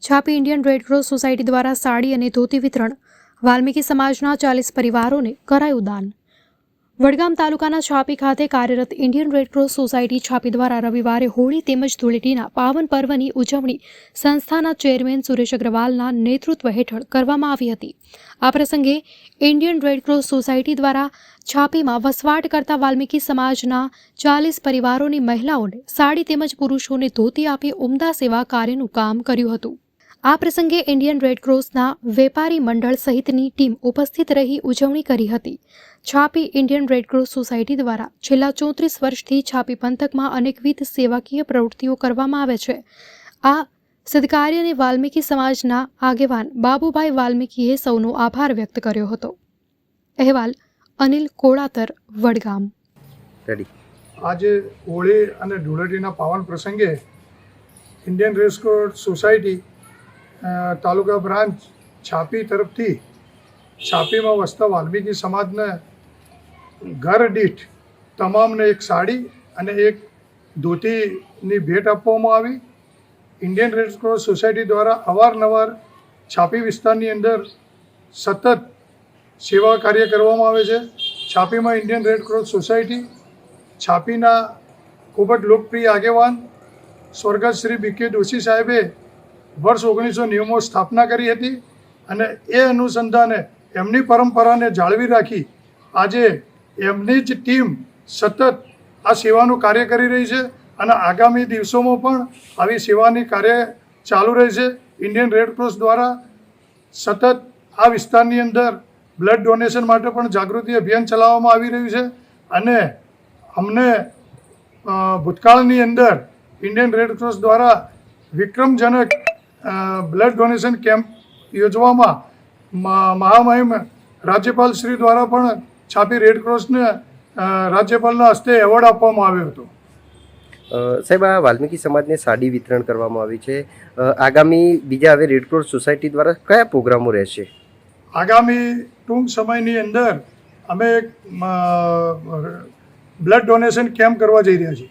છાપી Indian Red Cross society દ્વારા સાડી અને ધોતી વિતરણ વાલ્મીકી સમાજના 40 પરિવારોને કરાયું દાન। વડગામ તાલુકાના છાપી ખાતે કાર્યરત ઇન્ડિયન રેડક્રોસ સોસાયટી છાપી દ્વારા રવિવારે હોળી તેમજ ધૂળેટીના પાવન પર્વની ઉજવણી સંસ્થાના ચેરમેન સુરેશ અગ્રવાલના નેતૃત્વ હેઠળ કરવામાં આવી હતી। આ પ્રસંગે ઇન્ડિયન રેડક્રોસ સોસાયટી દ્વારા છાપીમાં વસવાટ કરતા વાલ્મીકી સમાજના 40 પરિવારોની મહિલાઓને સાડી તેમજ પુરુષોને ધોતી આપી ઉમદા સેવા કાર્યનું કામ કર્યું હતું। આ પ્રસંગે ઇન્ડિયન રેડક્રોસના વેપારી મંડળ સહિતની ટીમ ઉપસ્થિત રહી ઉજવણી કરી હતી। છાપી ઇન્ડિયન રેડક્રોસ સોસાયટી દ્વારા છેલ્લા 34 વર્ષથી છાપી પંથકમાં અનેકવિધ સેવાકીય પ્રવૃત્તિઓ કરવામાં આવે છે। આ સદકાર્યને વાલ્મીકી સમાજના આગેવાન બાબુભાઈ વાલ્મીકીએ સૌનો આભાર વ્યક્ત કર્યો હતો। અહેવાલ અનિલ કોળાતર, વડગામ। આજે હોળી અને ધૂળેટીના પાવન પ્રસંગે ઇન્ડિયન રેડક્રોસ સોસાયટી તાલુકા બ્રાન્ચ છાપી તરફથી છાપીમાં વસતા વાલ્મીકી સમાજને ઘર દીઠ તમામને એક સાડી અને એક ધોતીની ભેટ આપવામાં આવી। ઇન્ડિયન રેડક્રોસ સોસાયટી દ્વારા અવારનવાર છાપી વિસ્તારની અંદર સતત સેવા કાર્ય કરવામાં આવે છે। છાપીમાં ઇન્ડિયન રેડક્રોસ સોસાયટી છાપીના ખૂબ જ લોકપ્રિય આગેવાન સ્વર્ગસ્થ શ્રી BK દોશી સાહેબે વર્ષ 1990 સ્થાપના કરી હતી અને એ અનુસંધાને એમની પરંપરાને જાળવી રાખી આજે એમની જ ટીમ સતત આ સેવાનું કાર્ય કરી રહી છે અને આગામી દિવસોમાં પણ આવી સેવાની કાર્ય ચાલુ રહેશે। ઇન્ડિયન રેડક્રોસ દ્વારા સતત આ વિસ્તારની અંદર બ્લડ ડોનેશન માટે પણ જાગૃતિ અભિયાન ચલાવવામાં આવી રહ્યું છે અને અમને ભૂતકાળની અંદર ઇન્ડિયન રેડક્રોસ દ્વારા વિક્રમજનક બ્લડ ડોનેશન કેમ્પ યોજવામાં મહામહિમ રાજ્યપાલ શ્રી દ્વારા પણ છાપી રેડક્રોસને રાજ્યપાલના હસ્તે એવોર્ડ આપવામાં આવ્યો હતો। સાહેબ, આ વાલ્મીકી સમાજને સાડી વિતરણ કરવામાં આવી છે। આગામી બીજા હવે રેડક્રોસ સોસાયટી દ્વારા કયા પ્રોગ્રામો રહેશે? આગામી ટૂંક સમયની અંદર અમે એક બ્લડ ડોનેશન કેમ્પ કરવા જઈ રહ્યા છીએ।